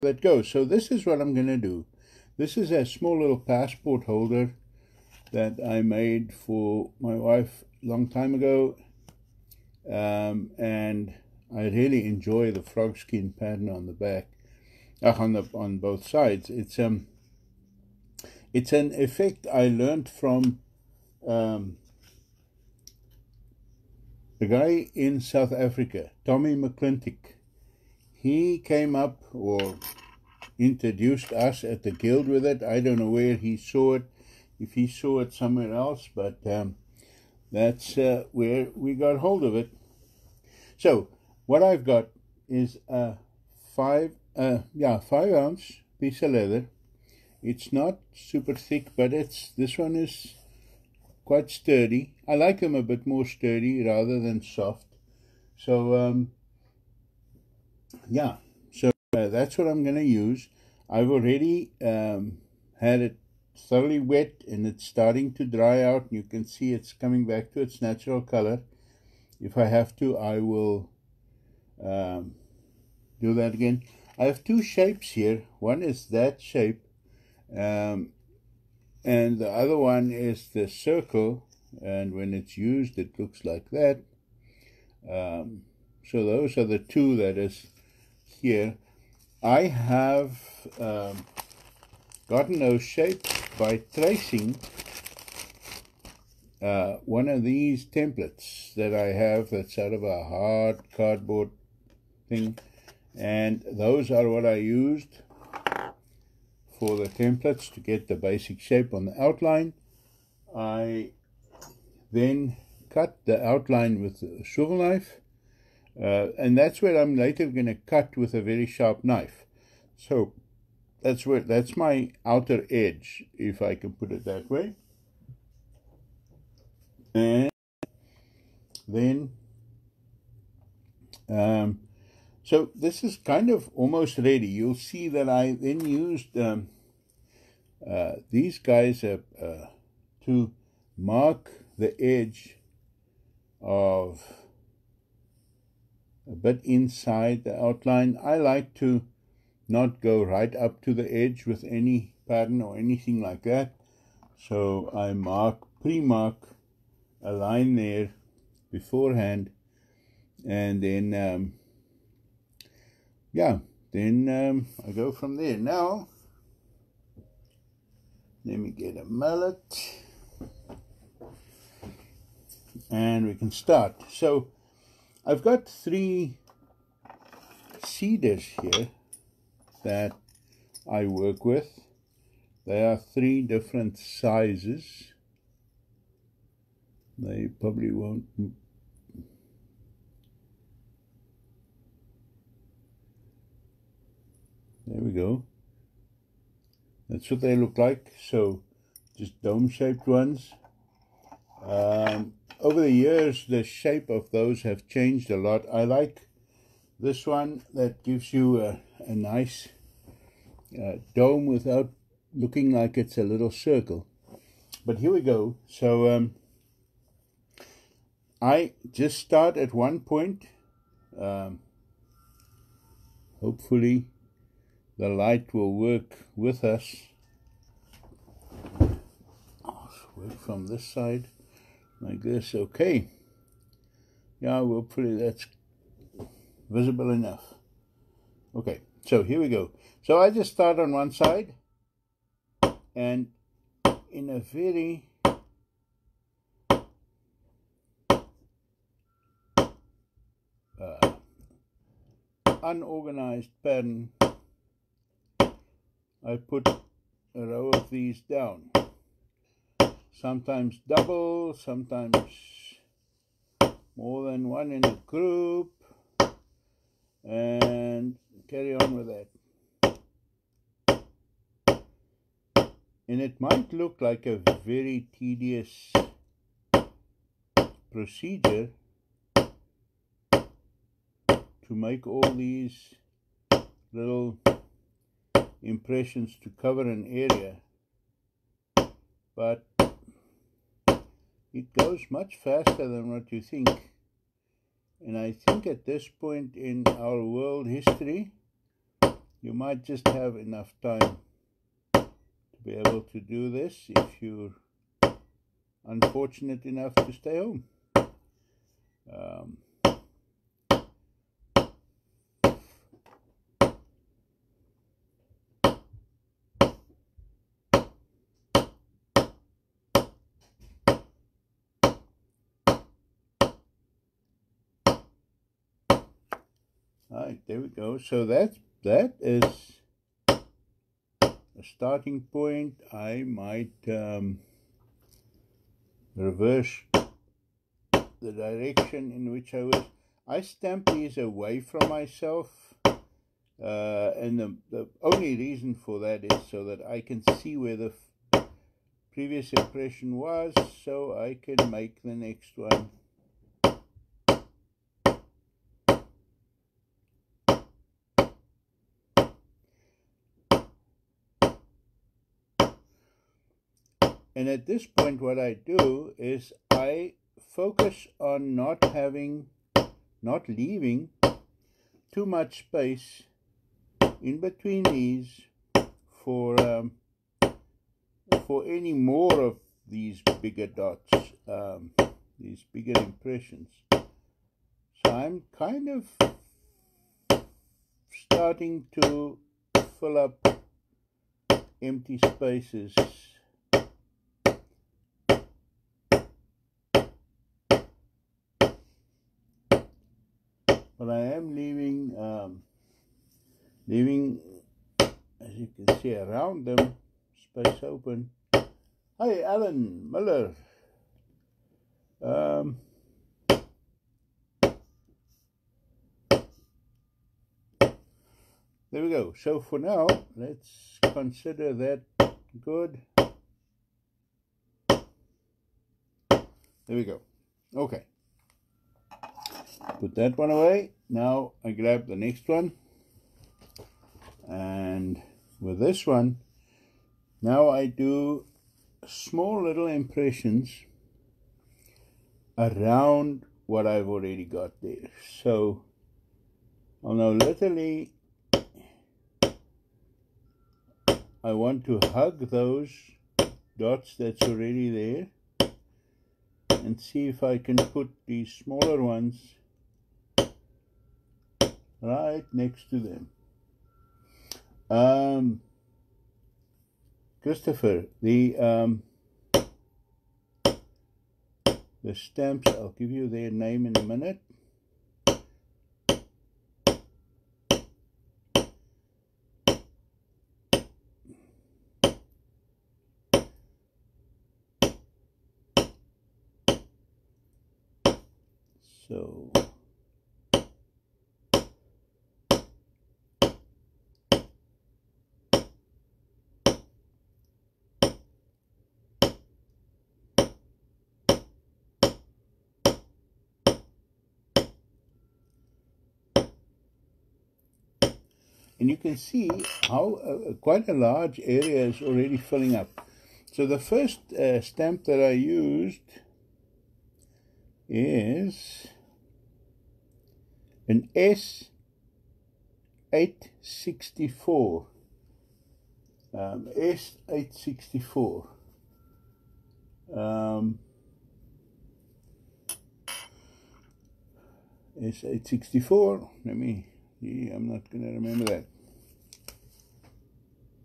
that goes. So this is what I'm going to do. This is a small little passport holder that I made for my wife a long time ago, and I really enjoy the frog skin pattern on the back, on both sides. It's an effect I learned from the guy in South Africa, Tommy McClintic. He came up or introduced us at the guild with it. I don't know where he saw it, if he saw it somewhere else, but that's where we got hold of it. So what I've got is a 5 ounce piece of leather. It's not super thick, but this one is quite sturdy. I like them a bit more sturdy rather than soft. So yeah, so that's what I'm going to use. I've already had it thoroughly wet, and it's starting to dry out. You can see it's coming back to its natural color. If I have to, I will do that again. I have two shapes here. One is that shape, and the other one is the circle, and when it's used it looks like that. So those are the two that is here. I have gotten those shapes by tracing one of these templates that I have that's out of a hard cardboard thing, and those are what I used for the templates to get the basic shape on the outline. I then cut the outline with a swivel knife, and that's where I'm later going to cut with a very sharp knife. So that's my outer edge, if I can put it that way. And then so this is kind of almost ready. You'll see that I then used these guys to mark the edge of a bit inside the outline. I like to not go right up to the edge with any pattern or anything like that. So I pre-mark a line there beforehand, and then I go from there. Now let me get a mallet and we can start. So I've got 3 cedars here that I work with. They are 3 different sizes. They probably won't. There we go. That's what they look like. So just dome-shaped ones. Over the years, the shape of those have changed a lot. I like this one that gives you a nice dome without looking like it's a little circle. But here we go. So I just start at one point. Hopefully the light will work with us. I'll work from this side like this. Okay. Yeah, hopefully that's visible enough. Okay, so here we go. So I just start on one side, and in a very unorganized pattern, I put a row of these down. Sometimes double, sometimes more than one in a group, and carry on with that. And it might look like a very tedious procedure to make all these little impressions to cover an area, but it goes much faster than what you think. And I think at this point in our world history, You might just have enough time to be able to do this if you're unfortunate enough to stay home. Alright, there we go. So that is a starting point. I might reverse the direction in which I stamp these away from myself, and the only reason for that is so that I can see where the previous impression was, so I can make the next one. And at this point what I do is I focus on not leaving too much space in between these for any more of these bigger dots, these bigger impressions. So I'm kind of starting to fill up empty spaces. But I am leaving, as you can see around them, space open. Hi, Alan Miller. There we go. So for now, let's consider that good. There we go. Okay. Put that one away. Now I grab the next one. And with this one, now I do small little impressions around what I've already got there. So I'll now literally, I want to hug those dots that's already there and see if I can put these smaller ones right next to them. Christopher, the stamps, I'll give you their name in a minute. So and you can see how quite a large area is already filling up. So the first stamp that I used is an S864. S864. S864. Let me. I'm not going to remember that.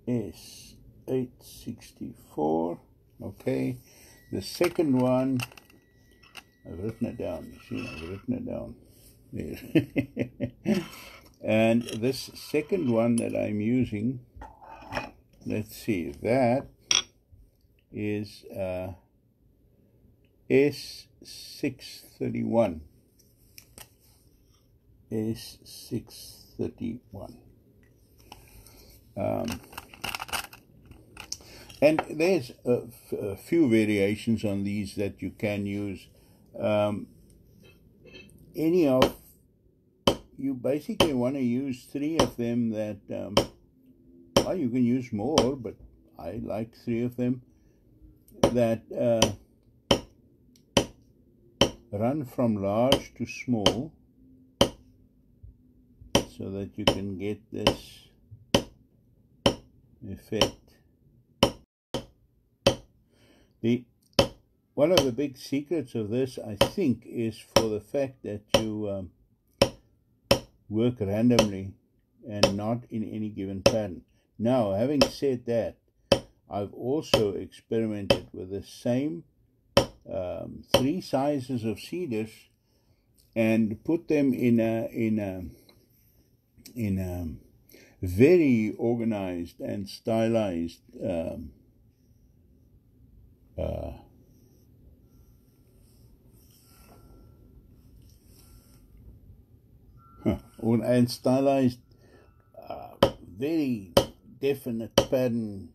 S864. Okay. The second one, I've written it down. You see, I've written it down. There. And this second one that I'm using, let's see, that is S631. S631. And there's a few variations on these that you can use. Any of you basically want to use 3 of them that, well, you can use more, but I like 3 of them that run from large to small, so that you can get this effect. One of the big secrets of this, I think, is for the fact that you work randomly and not in any given pattern. Now, having said that, I've also experimented with the same 3 sizes of cedars and put them in a very organized and stylized and stylized very definite pattern,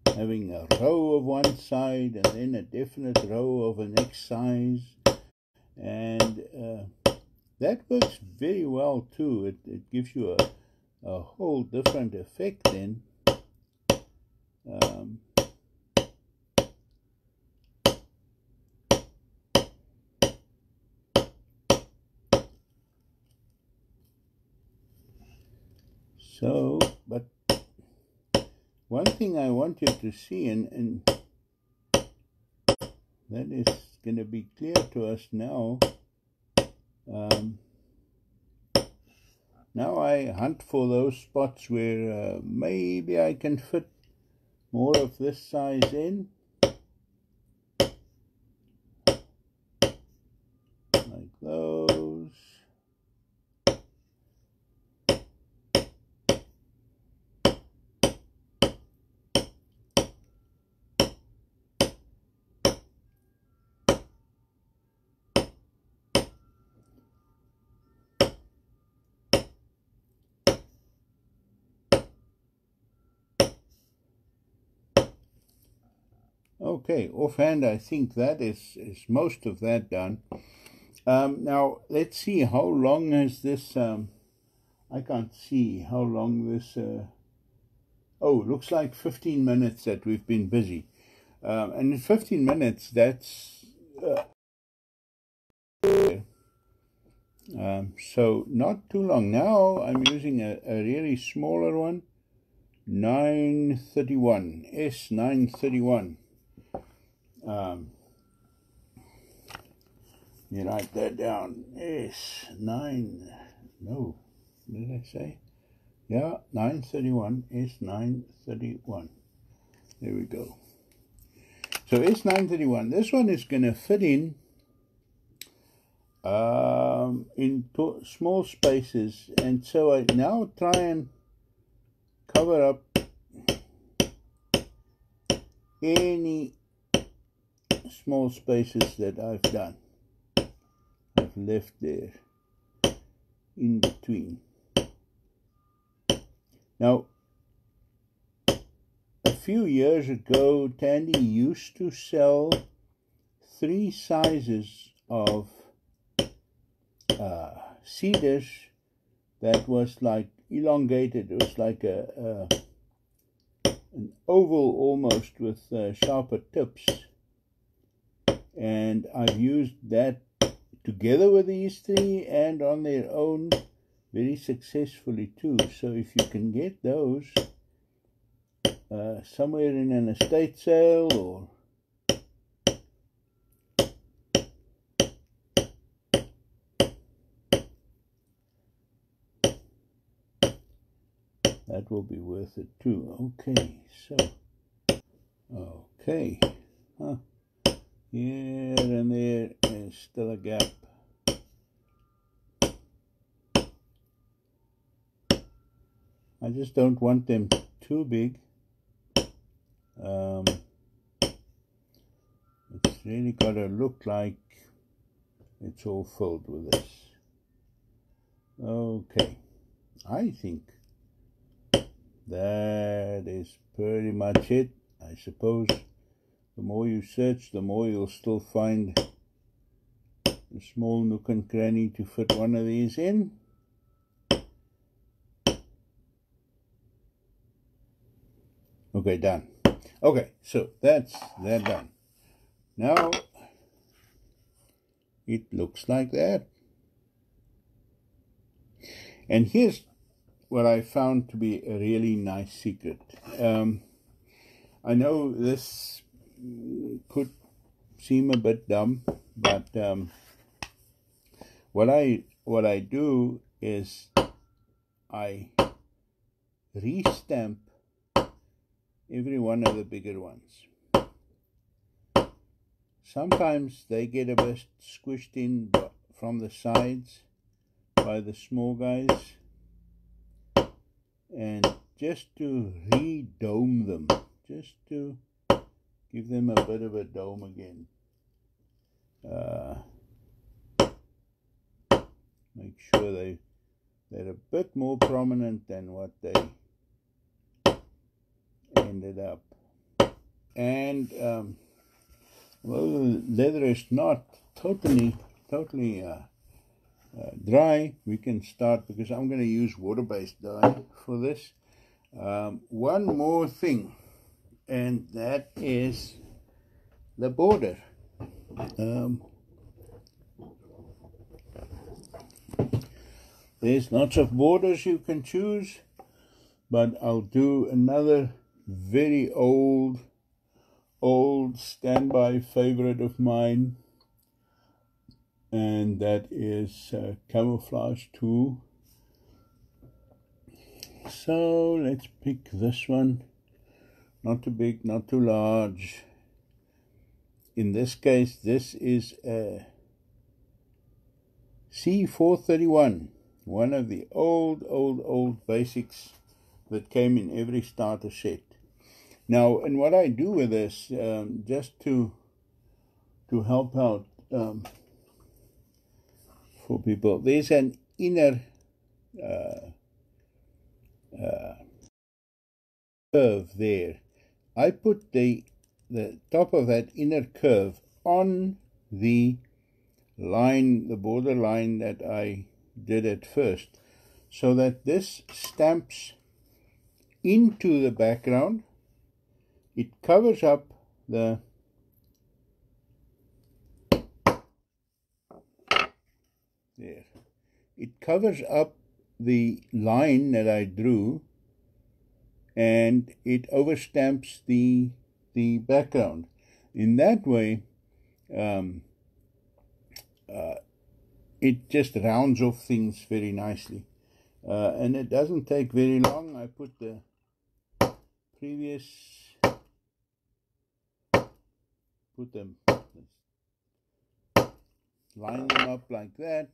having a row of one side and then a definite row of the next size, and that works very well too. It gives you a whole different effect then. So, but one thing I want you to see, and that is going to be clear to us now. Now I hunt for those spots where maybe I can fit more of this size in, like those. Okay, offhand, I think that is most of that done. Now, let's see, how long has this, I can't see how long this, oh, looks like 15 minutes that we've been busy. And in 15 minutes, that's, so not too long. Now I'm using a really smaller one, 931, S931. You write that down. S9, no, what did I say? Yeah, 931, S931. There we go. So S931, this one is going to fit in small spaces, and so I now try and cover up any small spaces that I've done. I've left there in between. Now, a few years ago, Tandy used to sell 3 sizes of cedars that was like elongated. It was like an oval almost with sharper tips. And I've used that together with these 3 and on their own very successfully too. So if you can get those somewhere in an estate sale, or that will be worth it too. Okay, so okay, here and there is still a gap. I just don't want them too big. It's really got to look like it's all filled with this. Okay, I think that is pretty much it. I suppose the more you search, the more you'll still find a small nook and cranny to fit one of these in. Okay, done. Okay, so that's that done. Now it looks like that. And here's what I found to be a really nice secret. I know this could seem a bit dumb, but what I do is I restamp every one of the bigger ones. Sometimes they get a bit squished in from the sides by the small guys, and just to re-dome them, just to give them a bit of a dome again. Make sure they're a bit more prominent than what they ended up. And well, the leather is not totally dry. We can start, because I'm going to use water-based dye for this. One more thing, and that is the border. There's lots of borders you can choose, but I'll do another very old standby favorite of mine, and that is camouflage tool. So let's pick this one. Not too big, not too large. In this case, this is a C431, one of the old basics that came in every starter set. Now, and what I do with this, just to help out for people, there's an inner curve there. I put the top of that inner curve on the line, the border line that I did at first, so that this stamps into the background. It covers up the there. It covers up the line that I drew, and it overstamps the background. In that way, it just rounds off things very nicely, and it doesn't take very long. I put the previous, line them up like that,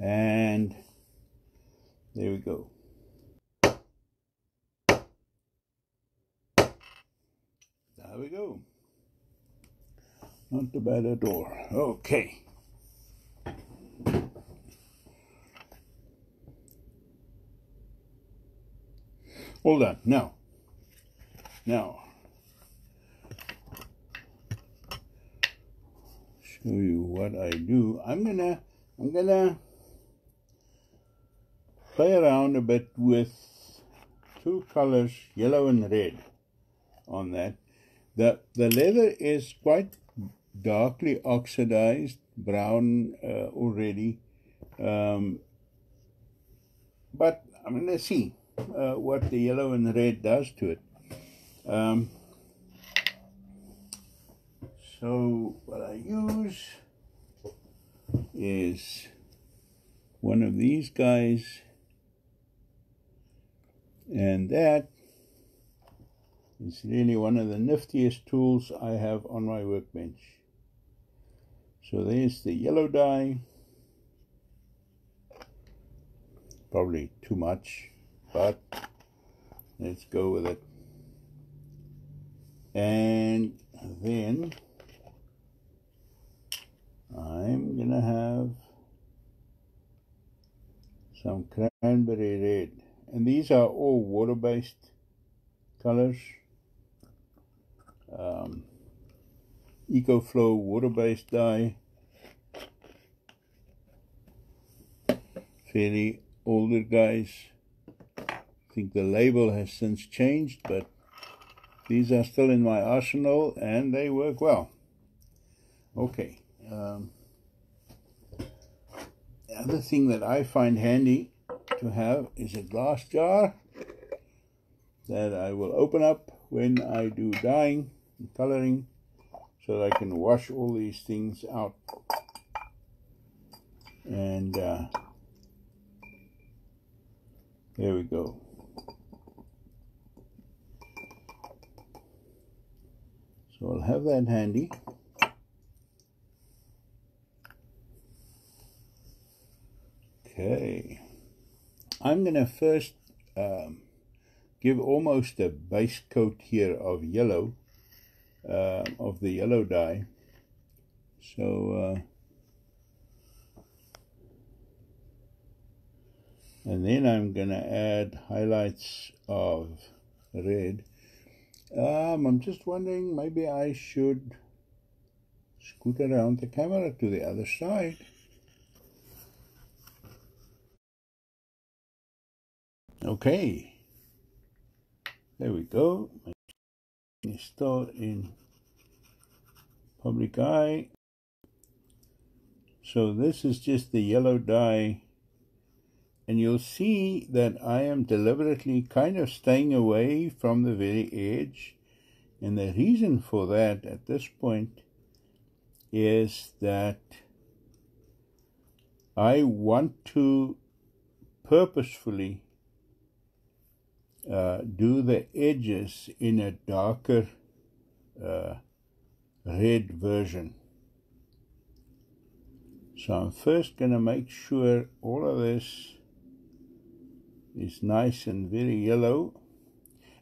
and there we go. There we go. Not too bad at all. Okay. Hold on. Now, show you what I do. I'm gonna play around a bit with two colors, yellow and red, on that. The leather is quite darkly oxidized, brown already, but I'm going to see what the yellow and red does to it. So what I use is one of these guys, and that is really one of the niftiest tools I have on my workbench. So there's the yellow dye. Probably too much, but let's go with it. And then I'm gonna have some cranberry red, and these are all water-based colors. EcoFlow water-based dye, fairly older guys. I think the label has since changed, but these are still in my arsenal and they work well. Okay. The other thing that I find handy to have is a glass jar that I will open up when I do dyeing and coloring, so that I can wash all these things out. And there we go. So I'll have that handy. Okay, I'm going to first give almost a base coat here of yellow, of the yellow dye. So, and then I'm going to add highlights of red. I'm just wondering, maybe I should scoot around the camera to the other side. Okay, there we go. It's still in public eye. So this is just the yellow dye, and you'll see that I am deliberately kind of staying away from the very edge. And the reason for that at this point is that I want to purposefully do the edges in a darker red version. So I'm first going to make sure all of this is nice and very yellow.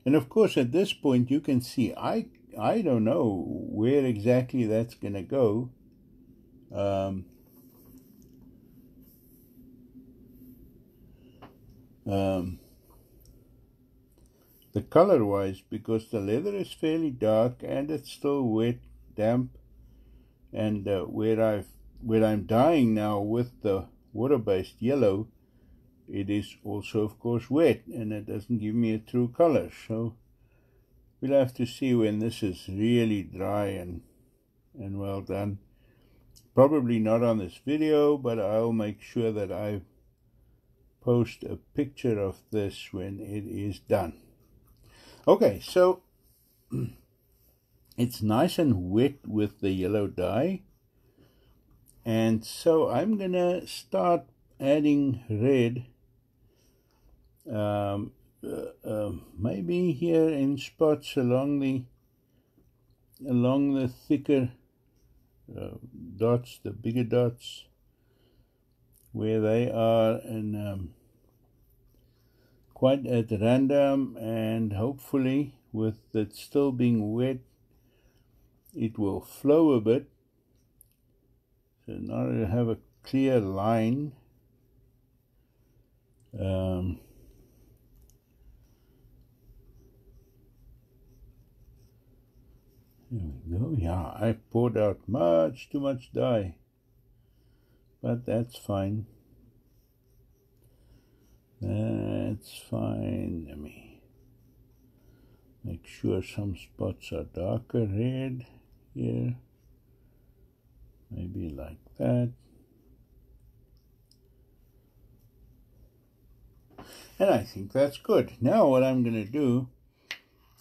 And of course at this point you can see I don't know where exactly that's going to go. The color wise, because the leather is fairly dark and it's still wet, damp, and where I'm dyeing now with the water-based yellow, it is also of course wet, and it doesn't give me a true color. So we'll have to see when this is really dry and well done. Probably not on this video, but I'll make sure that I post a picture of this when it is done. Okay, so it's nice and wet with the yellow dye, and so I'm gonna start adding red, maybe here in spots along the thicker dots, the bigger dots, where they are, and quite at random, and hopefully with it still being wet it will flow a bit. So now I have a clear line. There we go. Yeah, I poured out much too much dye, but that's fine. That's fine. Let me make sure some spots are darker red here. Maybe like that. And I think that's good. Now what I'm going to do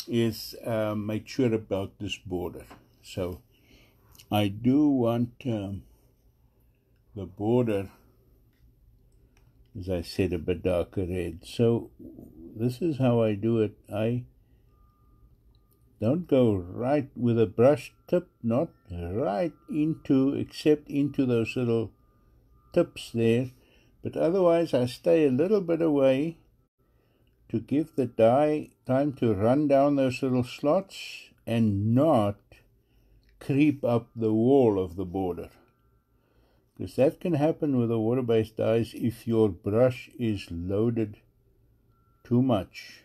is make sure about this border. So I do want the border, as I said, a bit darker red. So this is how I do it. I don't go right with a brush tip, not right into, except into those little tips there, but otherwise I stay a little bit away to give the dye time to run down those little slots and not creep up the wall of the border, because that can happen with the water-based dyes if your brush is loaded too much.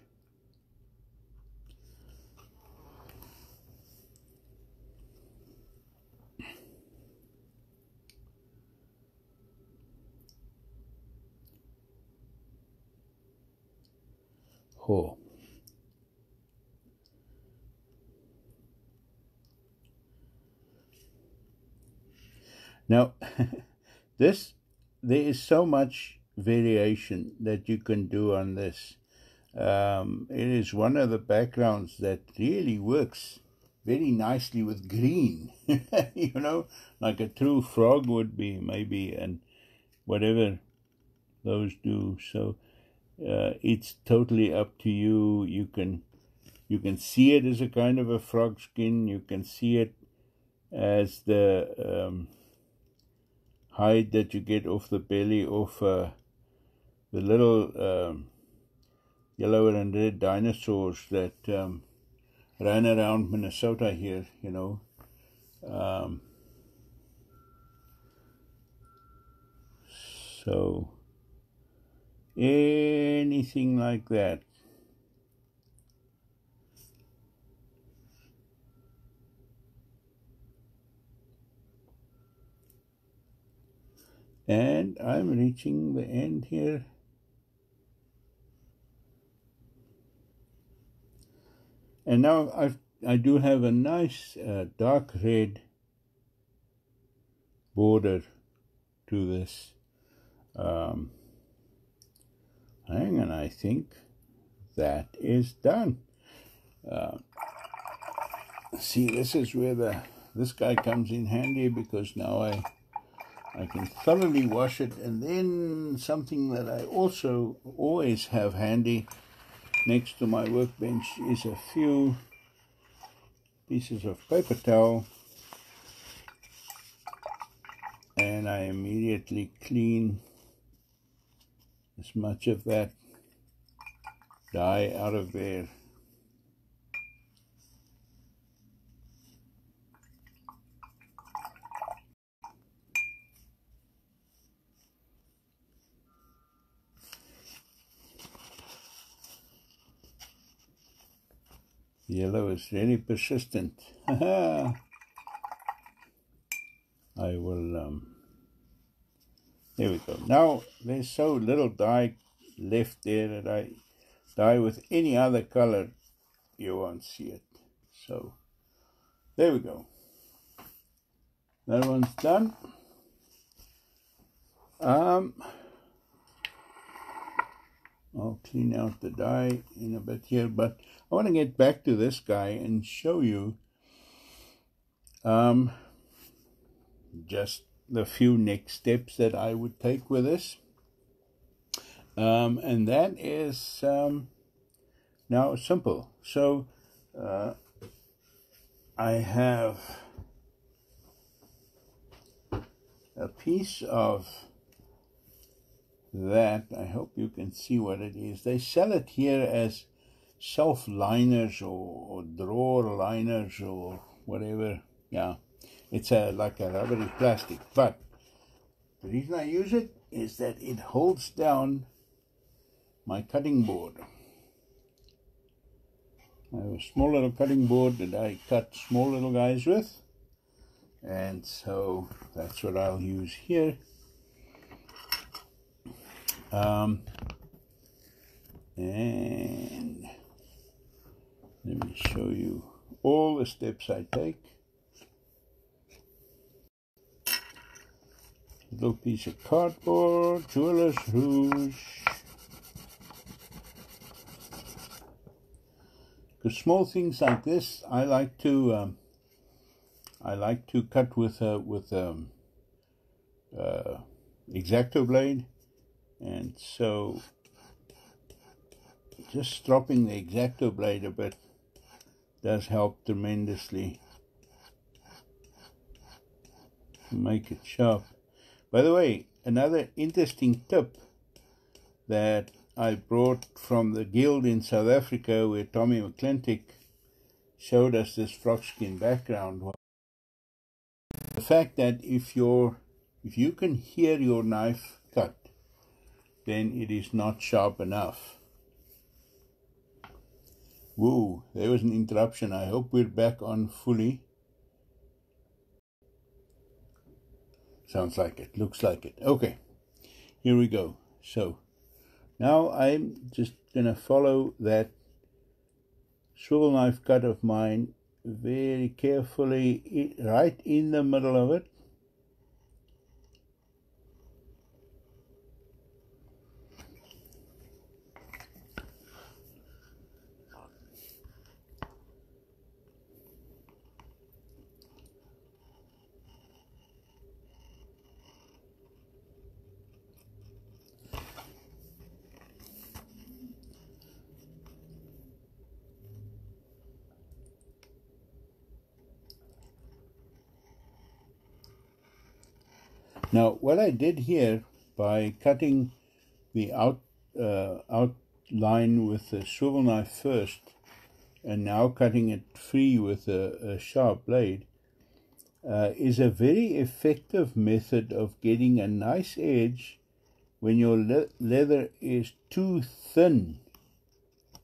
Oh. Now, there is so much variation that you can do on this. It is one of the backgrounds that really works very nicely with green, you know, like a true frog would be maybe, and whatever those do. So it's totally up to you. You can see it as a kind of a frog skin. You can see it as the hide that you get off the belly of the little yellow and red dinosaurs that ran around Minnesota here, you know. So anything like that. And I'm reaching the end here. And now I do have a nice dark red border to this. Hang on, I think that is done. See, this is where this guy comes in handy, because now I can thoroughly wash it. And then something that I also always have handy next to my workbench is a few pieces of paper towel, and I immediately clean as much of that dye out of there. Yellow is really persistent. I will, there we go. Now, there's so little dye left there that I dye with any other color, you won't see it. So, there we go. That one's done. I'll clean out the dye in a bit here, but I want to get back to this guy and show you just the few next steps that I would take with this. And that is now simple. So I have a piece of that. I hope you can see what it is. They sell it here as self-liners or drawer liners or whatever. Yeah, it's like a rubbery plastic. But the reason I use it is that it holds down my cutting board. I have a small little cutting board that I cut small little guys with, and so that's what I'll use here. And let me show you all the steps I take. Little piece of cardboard, jeweler's rouge. Because small things like this, I like to cut with X-Acto blade, and so just stropping the X-Acto blade a bit does help tremendously to make it sharp. By the way, another interesting tip that I brought from the guild in South Africa, where Tommy McClintic showed us this frog skin background, was the fact that if you can hear your knife cut, then it is not sharp enough. Whoa, there was an interruption. I hope we're back on fully. Sounds like it, looks like it. Okay, here we go. So now I'm just going to follow that swivel knife cut of mine very carefully, right in the middle of it. Now, what I did here by cutting the outline with a swivel knife first, and now cutting it free with a sharp blade, is a very effective method of getting a nice edge when your leather is too thin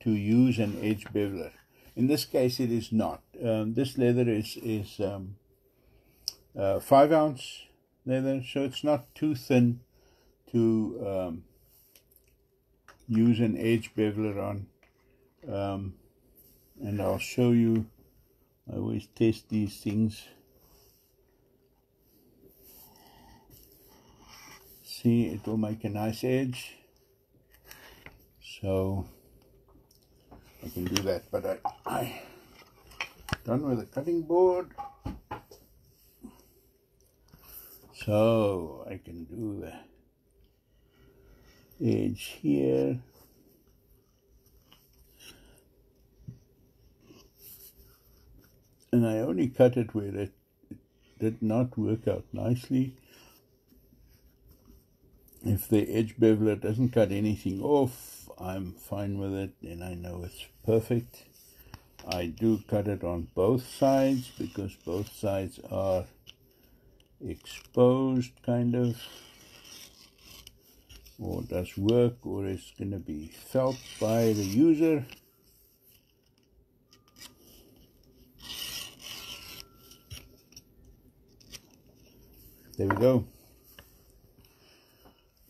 to use an edge beveler. In this case, it is not. This leather is 5-ounce leather, so it's not too thin to use an edge beveler on. And I'll show you. I always test these things. See, it will make a nice edge. So I can do that, but I'm done with the cutting board. So I can do the edge here. And I only cut it where it did not work out nicely. If the edge beveler doesn't cut anything off, I'm fine with it, and I know it's perfect. I do cut it on both sides because both sides are exposed, kind of, or does work, or it's going to be felt by the user. There we go.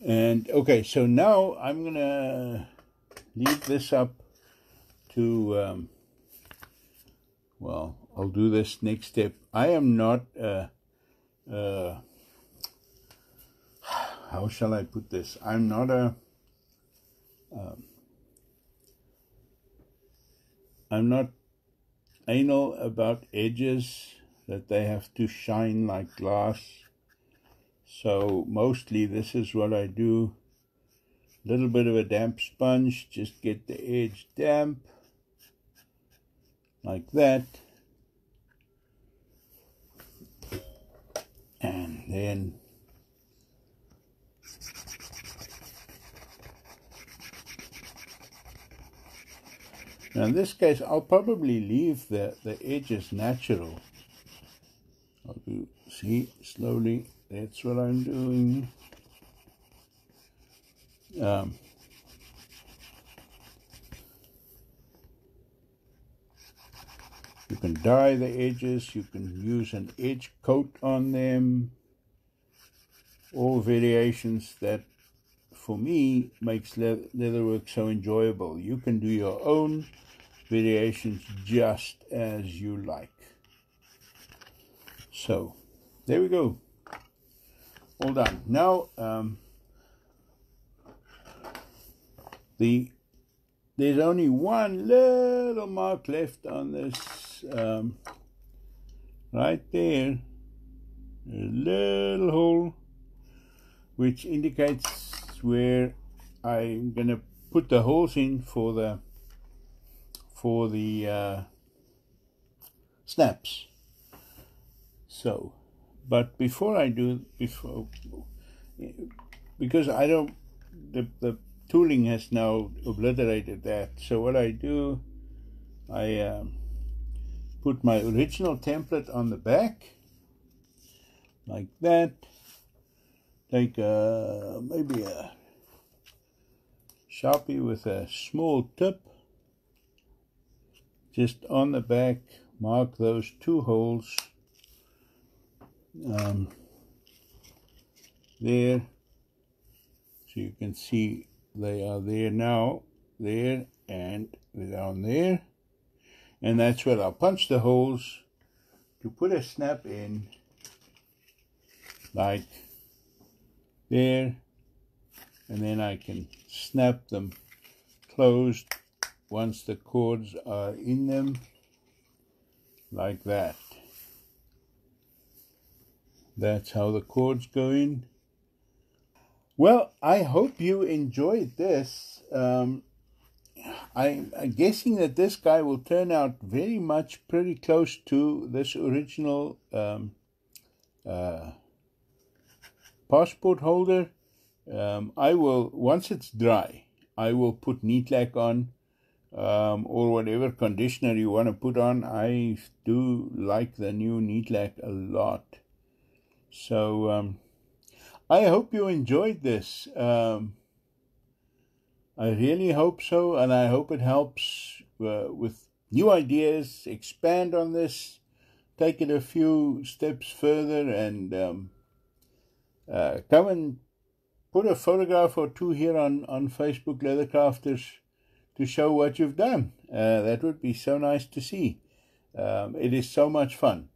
And okay, so now I'm going to leave this up to, well, I'll do this next step. I am not, how shall I put this? I'm not I'm not anal about edges, that they have to shine like glass. So mostly this is what I do. A little bit of a damp sponge, just get the edge damp, like that. And then now in this case, I'll probably leave the edges natural. I'll do, see, slowly. That's what I'm doing. You can dye the edges, you can use an edge coat on them. All variations that, for me, makes leatherwork so enjoyable. You can do your own variations just as you like. So, there we go. All done. Now, there's only one little mark left on this, right there, a little hole, which indicates where I'm going to put the holes in for the snaps. So, but before I do, because I don't, the tooling has now obliterated that. So what I do, I put my original template on the back, like that. Take maybe a Sharpie with a small tip, just on the back, mark those 2 holes. There, so you can see they are there now, there and down there, and that's where I'll punch the holes to put a snap in, like there, and then I can snap them closed once the cords are in them, like that. That's how the cords go in. Well, I hope you enjoyed this. I'm guessing that this guy will turn out very much pretty close to this original passport holder. I will, once it's dry, I will put needlac on, or whatever conditioner you want to put on. I do like the new needlac a lot. So I hope you enjoyed this. I really hope so, and I hope it helps with new ideas, expand on this, take it a few steps further, and come and put a photograph or two here on Facebook Leathercrafters to show what you've done. That would be so nice to see. It is so much fun.